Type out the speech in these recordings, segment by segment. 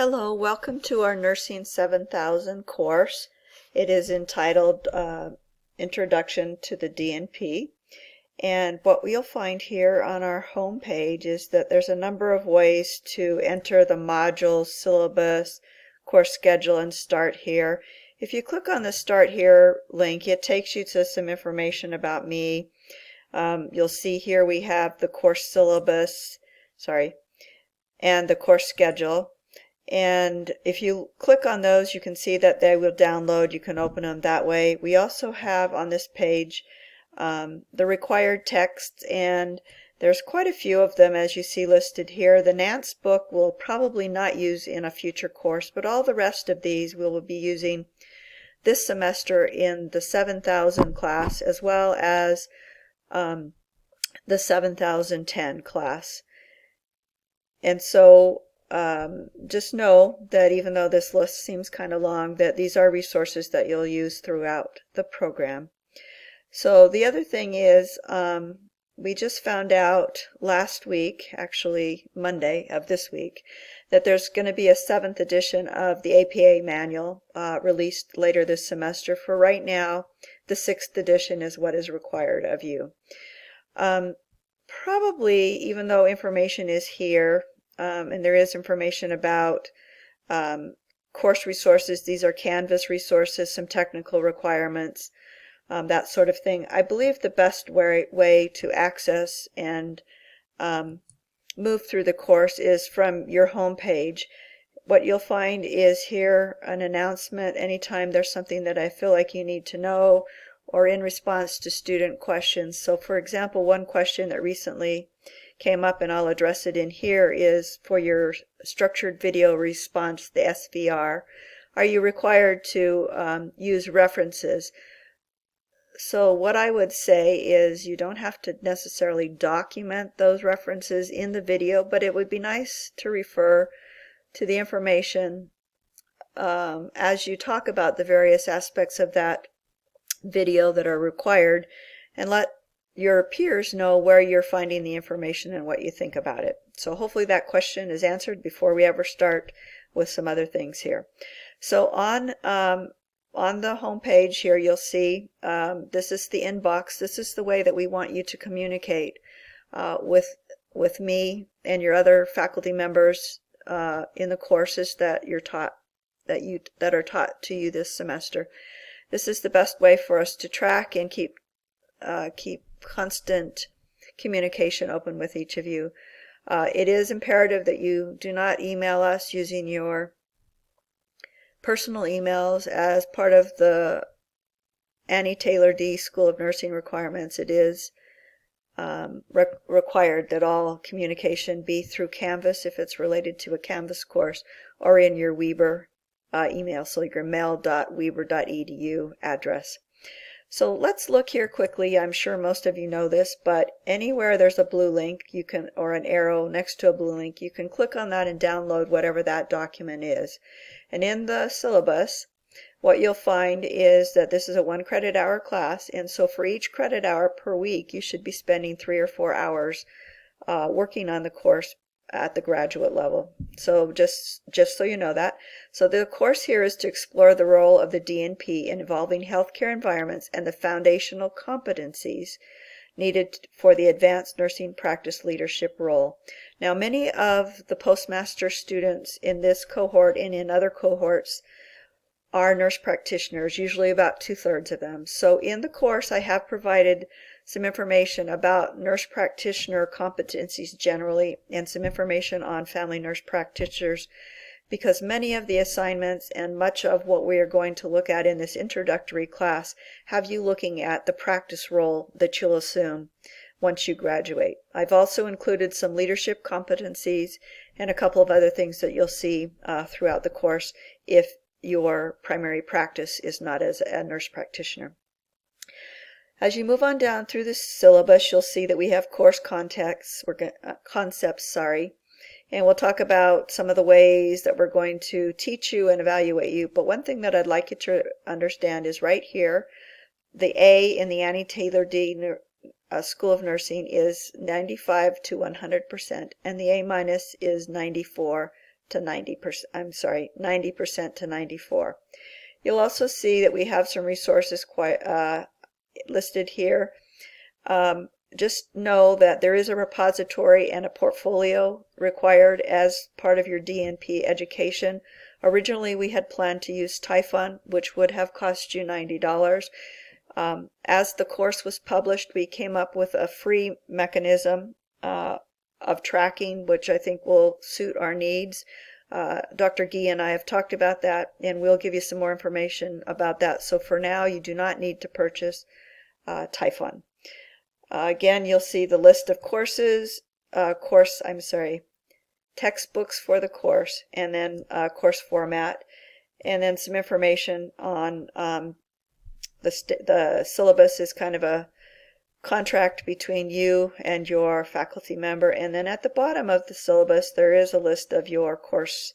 Hello, welcome to our Nursing 7000 course. It is entitled Introduction to the DNP. And what you'll find here on our home page is that there's a number of ways to enter the modules, syllabus, course schedule, and start here. If you click on the Start Here link, it takes you to some information about me. You'll see here we have the course syllabus, and the course schedule. And if you click on those, you can see that they will download. You can open them that way. We also have on this page the required texts, and there's quite a few of them as you see listed here. The Nance book we'll probably not use in a future course, but all the rest of these we will be using this semester in the 7000 class as well as the 7010 class. And so just know that even though this list seems kind of long, that these are resources that you'll use throughout the program. So the other thing is we just found out last week, actually Monday of this week, that there's going to be a 7th edition of the APA manual released later this semester. For right now, the 6th edition is what is required of you. Probably, even though information is here, and there is information about course resources. These are Canvas resources, some technical requirements, that sort of thing. I believe the best way to access and move through the course is from your home page. What you'll find is here an announcement anytime there's something that I feel like you need to know, or in response to student questions. So for example, one question that recently came up, and I'll address it in here, is for your structured video response, the SVR, are you required to use references? So what I would say is you don't have to necessarily document those references in the video, but it would be nice to refer to the information as you talk about the various aspects of that video that are required, and let your peers know where you're finding the information and what you think about it. So hopefully that question is answered before we ever start with some other things here. So on the home page here, you'll see this is the inbox. This is the way that we want you to communicate with me and your other faculty members in the courses that you're taught that are taught to you this semester. This is the best way for us to track and keep constant communication open with each of you. It is imperative that you do not email us using your personal emails as part of the Annie Taylor D School of Nursing requirements. It is required that all communication be through Canvas if it's related to a Canvas course, or in your Weber email, so your mail.weber.edu address. So let's look here quickly. I'm sure most of you know this, but anywhere there's a blue link, you can, or an arrow next to a blue link, you can click on that and download whatever that document is. And in the syllabus, what you'll find is that this is a 1 credit hour class, and so for each credit hour per week, you should be spending 3 or 4 hours working on the course at the graduate level. So just so you know that. So the course here is to explore the role of the DNP in evolving healthcare environments and the foundational competencies needed for the advanced nursing practice leadership role. Now, many of the postmaster students in this cohort and in other cohorts are nurse practitioners, usually about 2/3 of them. So in the course I have provided some information about nurse practitioner competencies generally, and some information on family nurse practitioners, because many of the assignments and much of what we are going to look at in this introductory class have you looking at the practice role that you'll assume once you graduate. I've also included some leadership competencies and a couple of other things that you'll see throughout the course if your primary practice is not as a nurse practitioner. As you move on down through the syllabus, you'll see that we have course concepts, and we'll talk about some of the ways that we're going to teach you and evaluate you. But one thing that I'd like you to understand is right here, the A in the Annie Taylor D School of Nursing is 95 to 100%, and the A- is 94 to 90%. I'm sorry, 90% to 94%. You'll also see that we have some resources listed here. Just know that there is a repository and a portfolio required as part of your DNP education. Originally, we had planned to use Typhon, which would have cost you $90. As the course was published, we came up with a free mechanism of tracking, which I think will suit our needs. Dr. Gee and I have talked about that, and we'll give you some more information about that. So for now, you do not need to purchase Typhon. Again, you'll see the list of courses, textbooks for the course, and then course format, and then some information on the syllabus is kind of a contract between you and your faculty member. And then at the bottom of the syllabus, there is a list of your course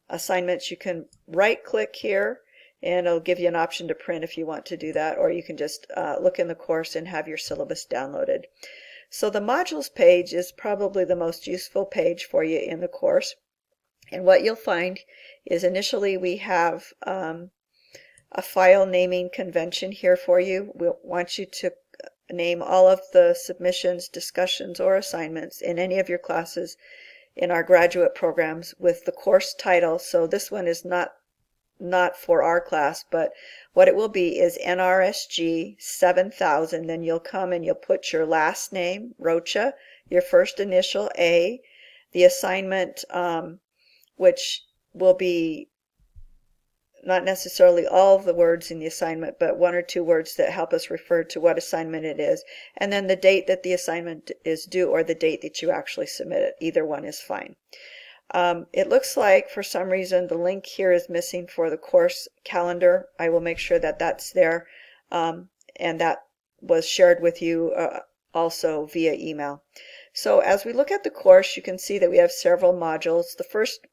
assignments. You can right-click here, and it'll give you an option to print if you want to do that, or you can just look in the course and have your syllabus downloaded. So the modules page is probably the most useful page for you in the course. And what you'll find is initially we have a file naming convention here for you. We'll want you to name all of the submissions, discussions, or assignments in any of your classes in our graduate programs with the course title. So this one is not for our class, but what it will be is NRSG 7000. Then you'll come and you'll put your last name, Rocha, your first initial A, the assignment, which will be not necessarily all of the words in the assignment, but one or two words that help us refer to what assignment it is, and then the date that the assignment is due or the date that you actually submit it. Either one is fine. It looks like for some reason the link here is missing for the course calendar. I will make sure that that's there, and that was shared with you also via email. So as we look at the course, you can see that we have several modules. The first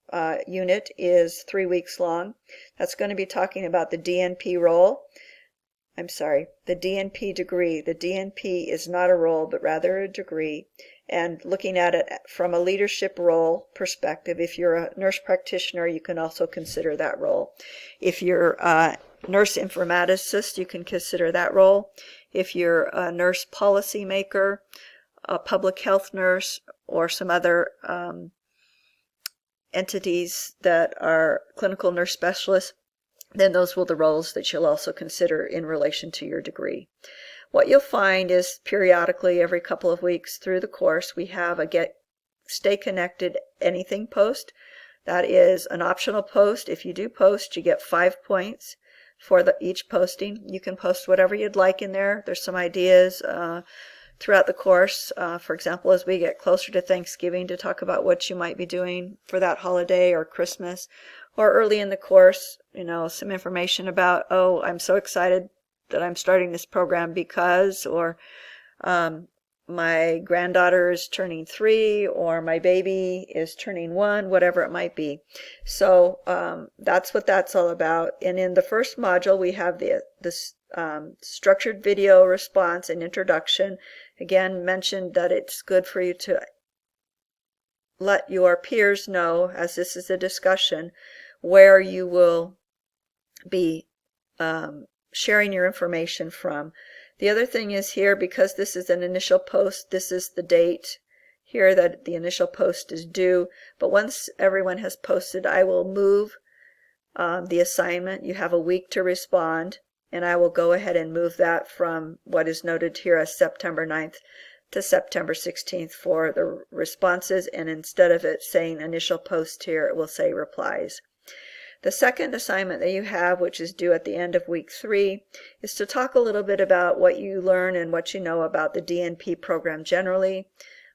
unit is 3 weeks long. That's going to be talking about the DNP role. The DNP degree. The DNP is not a role, but rather a degree. And looking at it from a leadership role perspective, if you're a nurse practitioner, you can also consider that role. If you're a nurse informaticist, you can consider that role. If you're a nurse policy maker, a public health nurse, or some other entities that are clinical nurse specialists, then those will be the roles that you'll also consider in relation to your degree. What you'll find is periodically, every couple of weeks through the course, we have a Stay Connected Anything post. That is an optional post. If you do post, you get 5 points for each posting. You can post whatever you'd like in there. There's some ideas throughout the course, for example, as we get closer to Thanksgiving, to talk about what you might be doing for that holiday or Christmas, or early in the course, some information about, oh, I'm so excited that I'm starting this program because, or my granddaughter is turning 3, or my baby is turning 1, whatever it might be. So that's what that's all about. And in the first module, we have the structured video response and introduction. Again, mentioned that it's good for you to let your peers know, as this is a discussion, where you will be sharing your information from. The other thing is here, because this is an initial post, this is the date here that the initial post is due. But once everyone has posted, I will move the assignment. You have a week to respond, and I will go ahead and move that from what is noted here as September 9th to September 16th for the responses, and instead of it saying initial post here, it will say replies. The second assignment that you have, which is due at the end of week 3, is to talk a little bit about what you learn and what you know about the DNP program generally,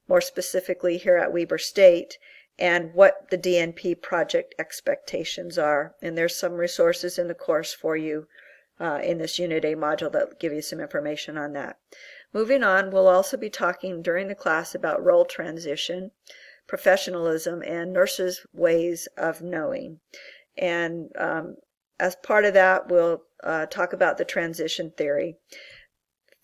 more specifically here at Weber State, and what the DNP project expectations are. And there's some resources in the course for you in this Unit A module that will give you some information on that. Moving on, we'll also be talking during the class about role transition, professionalism, and nurses' ways of knowing. And as part of that, we'll talk about the transition theory.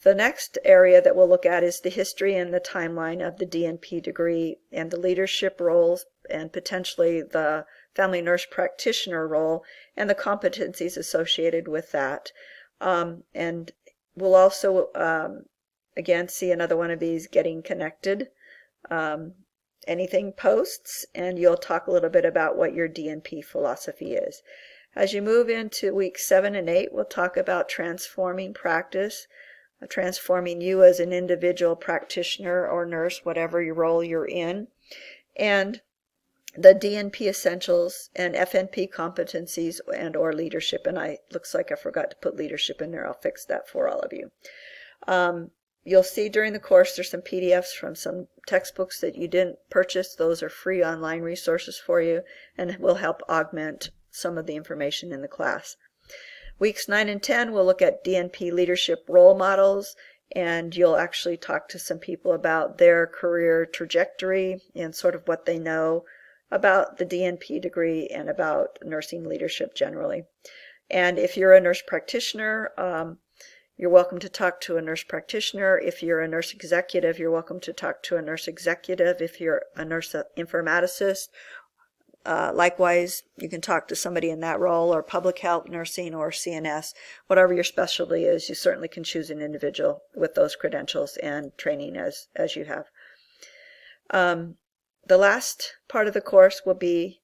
The next area that we'll look at is the history and the timeline of the DNP degree and the leadership roles and potentially the family nurse practitioner role and the competencies associated with that. And we'll also, again, see another one of these, getting connected. Anything posts, and you'll talk a little bit about what your DNP philosophy is. As you move into weeks 7 and 8, we'll talk about transforming practice, transforming you as an individual practitioner or nurse, whatever your role you're in, and the DNP essentials and FNP competencies and or leadership. And looks like I forgot to put leadership in there. I'll fix that for all of you. You'll see during the course there's some PDFs from some textbooks that you didn't purchase. Those are free online resources for you and will help augment some of the information in the class. Weeks 9 and 10, we'll look at DNP leadership role models, and you'll actually talk to some people about their career trajectory and sort of what they know about the DNP degree and about nursing leadership generally. And if you're a nurse practitioner, you're welcome to talk to a nurse practitioner. If you're a nurse executive, you're welcome to talk to a nurse executive. If you're a nurse informaticist, likewise, you can talk to somebody in that role, or public health, nursing, or CNS. Whatever your specialty is, you certainly can choose an individual with those credentials and training as you have. The last part of the course will be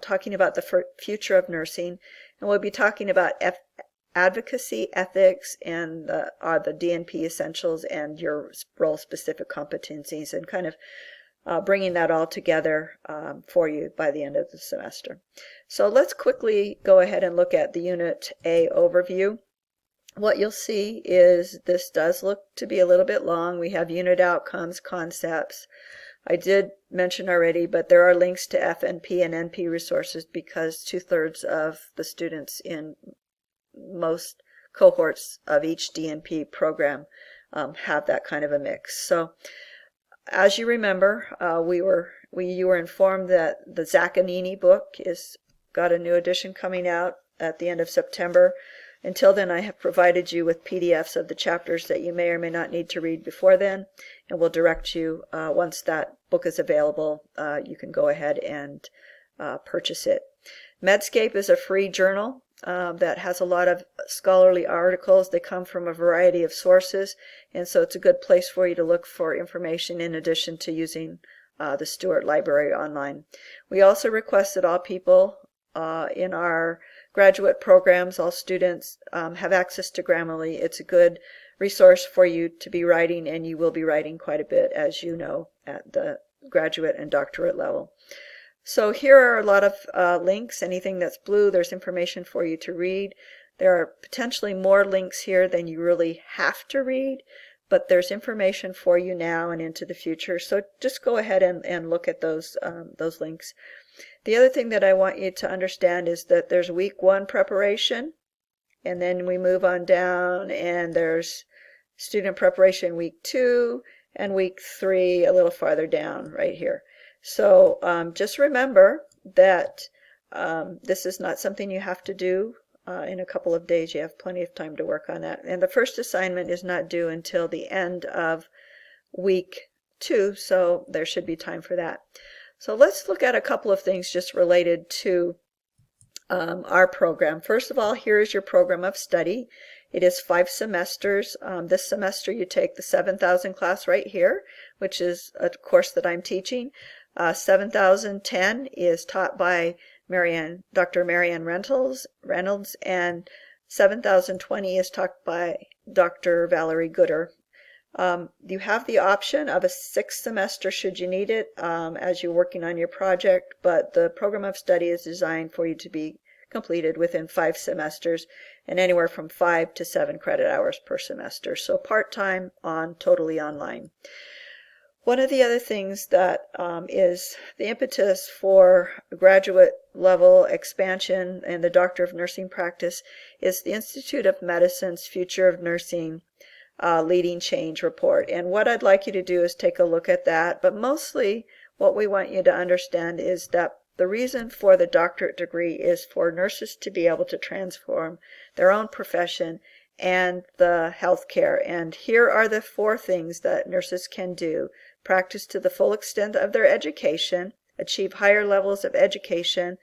talking about the future of nursing, and we'll be talking about advocacy, ethics, and the DNP essentials and your role-specific competencies, and kind of bringing that all together for you by the end of the semester. So let's quickly go ahead and look at the Unit A overview. What you'll see is this does look to be a little bit long. We have unit outcomes, concepts. I did mention already, but there are links to FNP and NP resources because 2/3 of the students in most cohorts of each DNP program have that kind of a mix. So as you remember, you were informed that the Zaccanini book got a new edition coming out at the end of September. Until then, I have provided you with PDFs of the chapters that you may or may not need to read before then, and will direct you once that book is available. You can go ahead and purchase it. Medscape is a free journal that has a lot of scholarly articles. They come from a variety of sources, and so it's a good place for you to look for information in addition to using the Stewart Library online. We also request that all people in our graduate programs, all students, have access to Grammarly. It's a good resource for you to be writing, and you will be writing quite a bit, as you know, at the graduate and doctorate level. So here are a lot of links. Anything that's blue, there's information for you to read. There are potentially more links here than you really have to read, but there's information for you now and into the future. So just go ahead and look at those links. The other thing that I want you to understand is that there's week 1 preparation, and then we move on down, and there's student preparation week 2, and week 3 a little farther down right here. So just remember that this is not something you have to do in a couple of days. You have plenty of time to work on that. And the first assignment is not due until the end of week 2, so there should be time for that. So let's look at a couple of things just related to our program. First of all, here is your program of study. It is 5 semesters. This semester you take the 7000 class right here, which is a course that I'm teaching. 7010 is taught by Dr. Marianne Reynolds, and 7020 is taught by Dr. Valerie Gooder. You have the option of a 6th semester should you need it as you're working on your project, but the program of study is designed for you to be completed within 5 semesters and anywhere from 5 to 7 credit hours per semester. So part-time totally online. One of the other things that is the impetus for graduate level expansion and the Doctor of Nursing practice is the Institute of Medicine's Future of Nursing Leading Change report. And what I'd like you to do is take a look at that, but mostly what we want you to understand is that the reason for the doctorate degree is for nurses to be able to transform their own profession and the healthcare. And here are the 4 things that nurses can do. Practice to the full extent of their education, achieve higher levels of education,